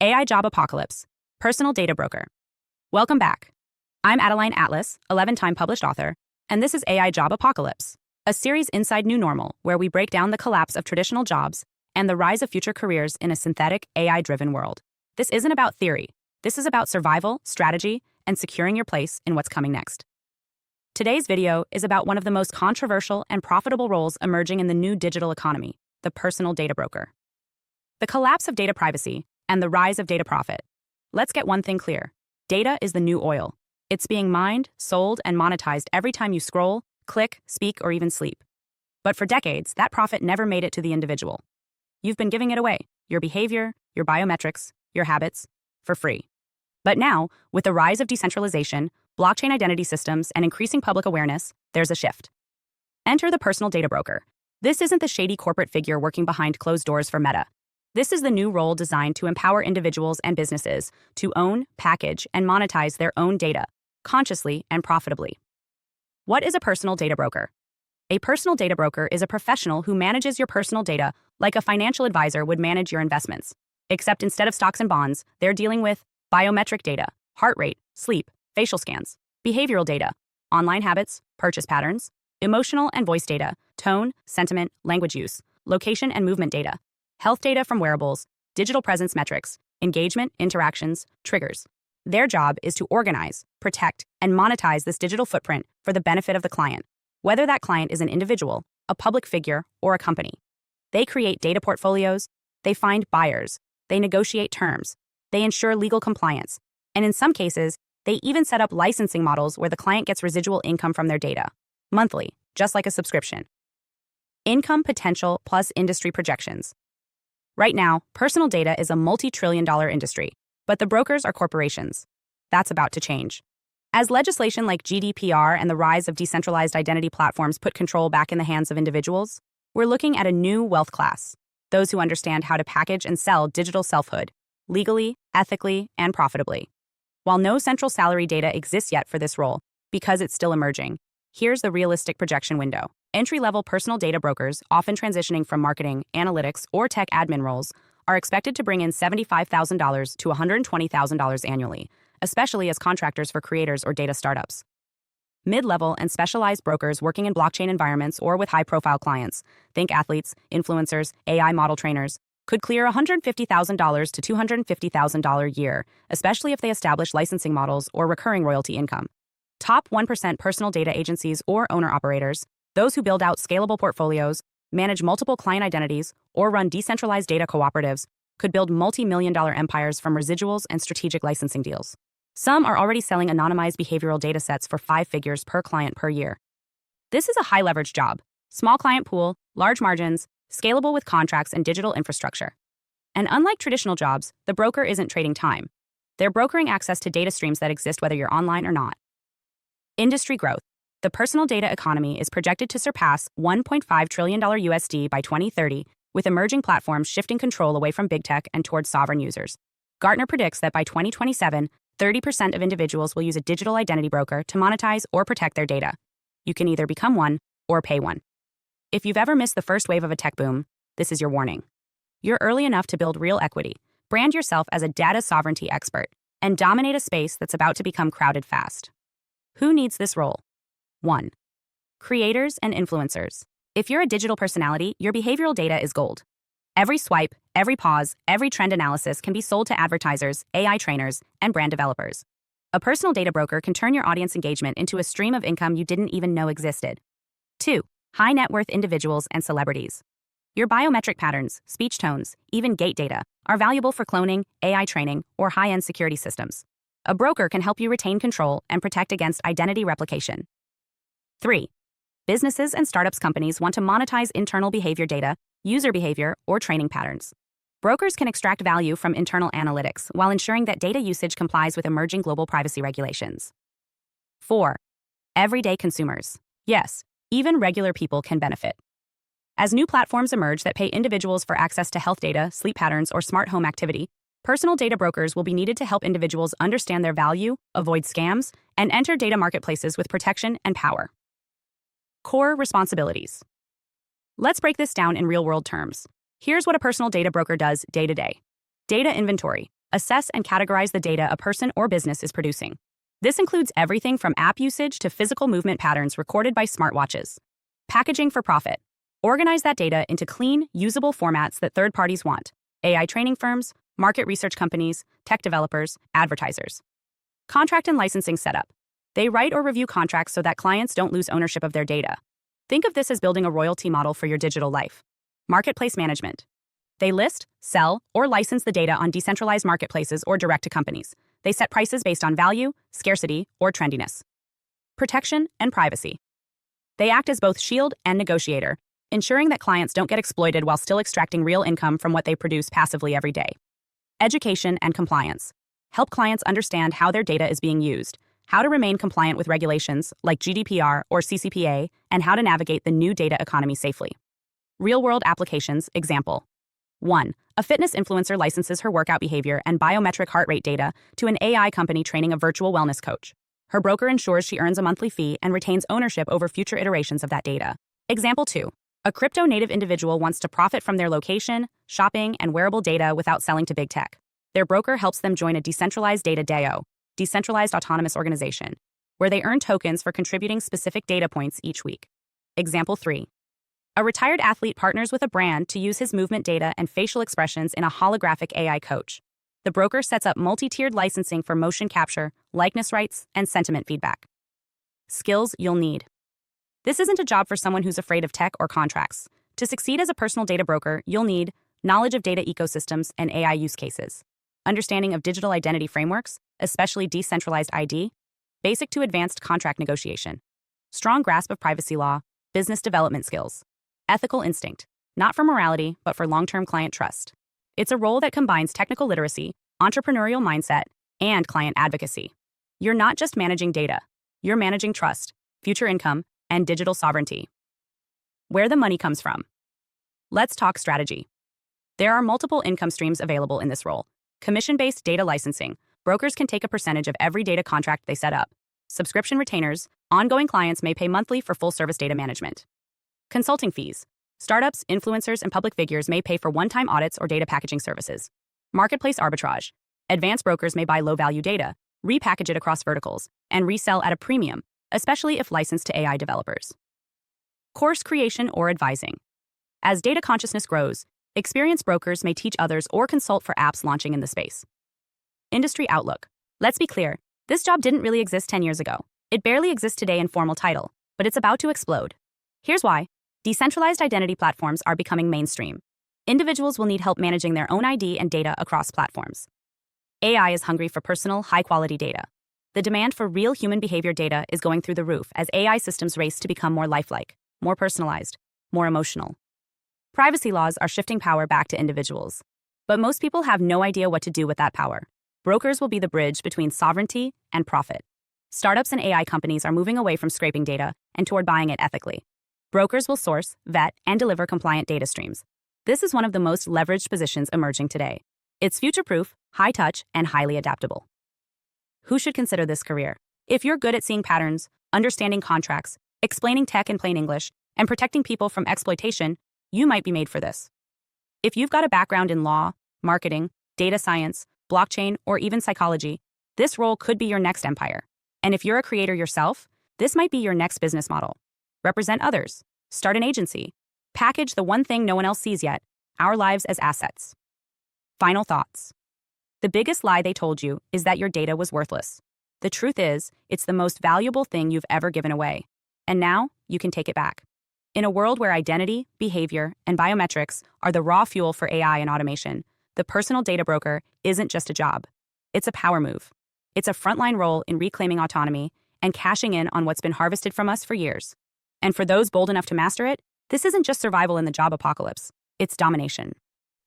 AI Job Apocalypse, Personal Data Broker. Welcome back. I'm Adeline Atlas, 11-time published author, and this is AI Job Apocalypse, a series inside New Normal where we break down the collapse of traditional jobs and the rise of future careers in a synthetic, AI-driven world. This isn't about theory. This is about survival, strategy, and securing your place in what's coming next. Today's video is about one of the most controversial and profitable roles emerging in the new digital economy, the personal data broker. The collapse of data privacy and the rise of data profit. Let's get one thing clear. Data is the new oil. It's being mined, sold, and monetized every time you scroll, click, speak, or even sleep. But for decades, that profit never made it to the individual. You've been giving it away, your behavior, your biometrics, your habits, for free. But now, with the rise of decentralization, blockchain identity systems, and increasing public awareness, there's a shift. Enter the personal data broker. This isn't the shady corporate figure working behind closed doors for Meta. This is the new role designed to empower individuals and businesses to own, package, and monetize their own data, consciously and profitably. What is a personal data broker? A personal data broker is a professional who manages your personal data like a financial advisor would manage your investments. Except instead of stocks and bonds, they're dealing with biometric data, heart rate, sleep, facial scans, behavioral data, online habits, purchase patterns, emotional and voice data, tone, sentiment, language use, location and movement data, health data from wearables, digital presence metrics, engagement, interactions, triggers. Their job is to organize, protect, and monetize this digital footprint for the benefit of the client, whether that client is an individual, a public figure, or a company. They create data portfolios, they find buyers, they negotiate terms, they ensure legal compliance, and in some cases, they even set up licensing models where the client gets residual income from their data, monthly, just like a subscription. Income potential plus industry projections. Right now, personal data is a multi-trillion-dollar industry, but the brokers are corporations. That's about to change. As legislation like GDPR and the rise of decentralized identity platforms put control back in the hands of individuals, we're looking at a new wealth class, those who understand how to package and sell digital selfhood, legally, ethically, and profitably. While no central salary data exists yet for this role, because it's still emerging, here's the realistic projection window. Entry-level personal data brokers, often transitioning from marketing, analytics, or tech admin roles, are expected to bring in $75,000 to $120,000 annually, especially as contractors for creators or data startups. Mid-level and specialized brokers working in blockchain environments or with high-profile clients, think athletes, influencers, AI model trainers, could clear $150,000 to $250,000 a year, especially if they establish licensing models or recurring royalty income. Top 1% personal data agencies or owner-operators, those who build out scalable portfolios, manage multiple client identities, or run decentralized data cooperatives, could build multi-million-dollar empires from residuals and strategic licensing deals. Some are already selling anonymized behavioral data sets for 5 figures per client per year. This is a high-leverage job. Small client pool, large margins, scalable with contracts and digital infrastructure. And unlike traditional jobs, the broker isn't trading time. They're brokering access to data streams that exist whether you're online or not. Industry growth. The personal data economy is projected to surpass $1.5 trillion USD by 2030, with emerging platforms shifting control away from big tech and towards sovereign users. Gartner predicts that by 2027, 30% of individuals will use a digital identity broker to monetize or protect their data. You can either become one or pay one. If you've ever missed the first wave of a tech boom, this is your warning. You're early enough to build real equity, brand yourself as a data sovereignty expert, and dominate a space that's about to become crowded fast. Who needs this role? 1. Creators and influencers. If you're a digital personality, your behavioral data is gold. Every swipe, every pause, every trend analysis can be sold to advertisers, AI trainers, and brand developers. A personal data broker can turn your audience engagement into a stream of income you didn't even know existed. 2. High net worth individuals and celebrities. Your biometric patterns, speech tones, even gait data are valuable for cloning, AI training, or high-end security systems. A broker can help you retain control and protect against identity replication. 3. Businesses and startups companies want to monetize internal behavior data, user behavior, or training patterns. Brokers can extract value from internal analytics while ensuring that data usage complies with emerging global privacy regulations. 4. Everyday consumers. Yes, even regular people can benefit. As new platforms emerge that pay individuals for access to health data, sleep patterns, or smart home activity, personal data brokers will be needed to help individuals understand their value, avoid scams, and enter data marketplaces with protection and power. Core responsibilities. Let's break this down in real-world terms. Here's what a personal data broker does day to day. Data inventory. assess and categorize the data a person or business is producing. This includes everything from app usage to physical movement patterns recorded by smartwatches. Packaging for profit. Organize that data into clean, usable formats that third parties want: AI training firms, market research companies, tech developers, advertisers. Contract and licensing setup. They write or review contracts so that clients don't lose ownership of their data. Think of this as building a royalty model for your digital life. Marketplace management. They list, sell, or license the data on decentralized marketplaces or direct to companies. They set prices based on value, scarcity, or trendiness. Protection and privacy. They act as both shield and negotiator, ensuring that clients don't get exploited while still extracting real income from what they produce passively every day. Education and compliance. Help clients understand how their data is being used, how to remain compliant with regulations like GDPR or CCPA, and how to navigate the new data economy safely. Real-world applications. Example. 1. A fitness influencer licenses her workout behavior and biometric heart rate data to an AI company training a virtual wellness coach. Her broker ensures she earns a monthly fee and retains ownership over future iterations of that data. Example 2. A crypto-native individual wants to profit from their location, shopping, and wearable data without selling to big tech. Their broker helps them join a decentralized data DAO, decentralized autonomous organization, where they earn tokens for contributing specific data points each week. Example 3. A retired athlete partners with a brand to use his movement data and facial expressions in a holographic AI coach. The broker sets up multi-tiered licensing for motion capture, likeness rights, and sentiment feedback. Skills you'll need. This isn't a job for someone who's afraid of tech or contracts. To succeed as a personal data broker, you'll need knowledge of data ecosystems and AI use cases, understanding of digital identity frameworks, especially decentralized ID, basic to advanced contract negotiation, strong grasp of privacy law, business development skills, ethical instinct, not for morality, but for long-term client trust. It's a role that combines technical literacy, entrepreneurial mindset, and client advocacy. You're not just managing data. You're managing trust, future income, and digital sovereignty. Where the money comes from. Let's talk strategy. There are multiple income streams available in this role. Commission-based data licensing. Brokers can take a percentage of every data contract they set up. Subscription retainers. Ongoing clients may pay monthly for full-service data management. Consulting fees. Startups, influencers, and public figures may pay for one-time audits or data packaging services. Marketplace arbitrage. Advanced brokers may buy low-value data, repackage it across verticals, and resell at a premium, especially if licensed to AI developers. Course creation or advising. As data consciousness grows, experienced brokers may teach others or consult for apps launching in the space. Industry outlook. Let's be clear, this job didn't really exist 10 years ago. It barely exists today in formal title, but it's about to explode. Here's why. Decentralized identity platforms are becoming mainstream. Individuals will need help managing their own ID and data across platforms. AI is hungry for personal, high-quality data. The demand for real human behavior data is going through the roof as AI systems race to become more lifelike, more personalized, more emotional. Privacy laws are shifting power back to individuals. But most people have no idea what to do with that power. Brokers will be the bridge between sovereignty and profit. Startups and AI companies are moving away from scraping data and toward buying it ethically. Brokers will source, vet, and deliver compliant data streams. This is one of the most leveraged positions emerging today. It's future-proof, high-touch, and highly adaptable. Who should consider this career? If you're good at seeing patterns, understanding contracts, explaining tech in plain English, and protecting people from exploitation, you might be made for this. If you've got a background in law, marketing, data science, blockchain, or even psychology, this role could be your next empire. And if you're a creator yourself, this might be your next business model. Represent others. Start an agency. Package the one thing no one else sees yet, our lives as assets. Final thoughts. The biggest lie they told you is that your data was worthless. The truth is, it's the most valuable thing you've ever given away. And now, you can take it back. In a world where identity, behavior, and biometrics are the raw fuel for AI and automation, the personal data broker isn't just a job. It's a power move. It's a frontline role in reclaiming autonomy and cashing in on what's been harvested from us for years. And for those bold enough to master it, this isn't just survival in the job apocalypse, it's domination.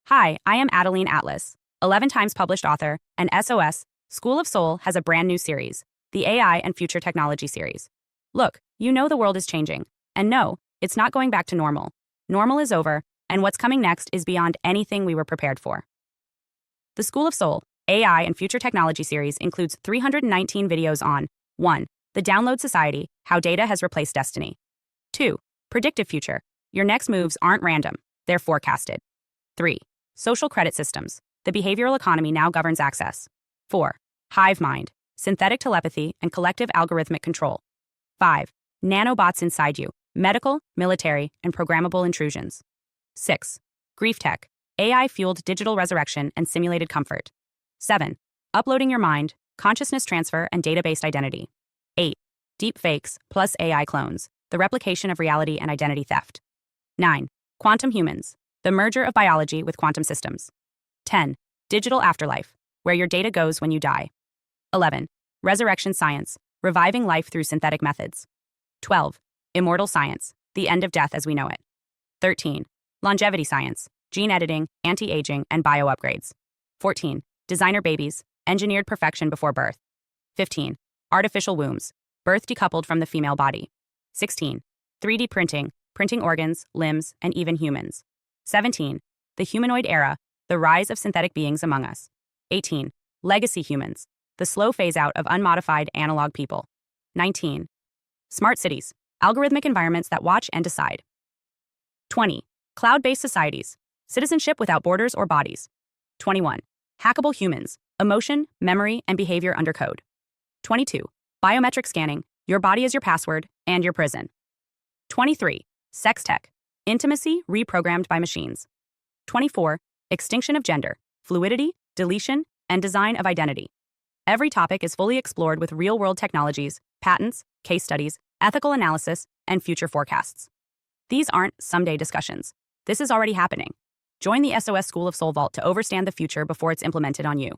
Hi, I am Adeline Atlas, 11 times published author, and SOS, School of Soul has a brand new series, the AI and Future Technology series. Look, you know the world is changing, and no, it's not going back to normal. Normal is over, and what's coming next is beyond anything we were prepared for. The School of Soul, AI and Future Technology series includes 319 videos on 1. The Download Society, How Data Has Replaced Destiny. 2. Predictive Future, Your next moves aren't random, they're forecasted. 3. Social Credit Systems, The behavioral economy now governs access. 4. Hive mind, synthetic telepathy, and collective algorithmic control. 5. Nanobots inside you, medical, military, and programmable intrusions. 6. Grief tech, AI-fueled digital resurrection and simulated comfort. 7. Uploading your mind, consciousness transfer, and data-based identity. 8. Deep fakes plus AI clones, the replication of reality and identity theft. 9. Quantum humans, the merger of biology with quantum systems. 10. Digital afterlife, where your data goes when you die. 11. Resurrection science, reviving life through synthetic methods. 12. Immortal science, the end of death as we know it. 13. Longevity science, gene editing, anti-aging, and bio-upgrades. 14. Designer babies, engineered perfection before birth. 15. Artificial wombs, birth decoupled from the female body. 16. 3D printing, printing organs, limbs, and even humans. 17. The humanoid era, the rise of synthetic beings among us. 18. Legacy humans, the slow phase-out of unmodified analog people. 19. Smart cities, algorithmic environments that watch and decide. 20. Cloud-based societies, citizenship without borders or bodies. 21. Hackable humans, emotion, memory, and behavior under code. 22. Biometric scanning, your body is your password and your prison. 23. Sex tech, intimacy reprogrammed by machines. 24. Extinction of gender, fluidity, deletion, and design of identity. Every topic is fully explored with real-world technologies, patents, case studies, ethical analysis, and future forecasts. These aren't someday discussions. This is already happening. Join the SOS School of Soul Vault to overstand the future before it's implemented on you.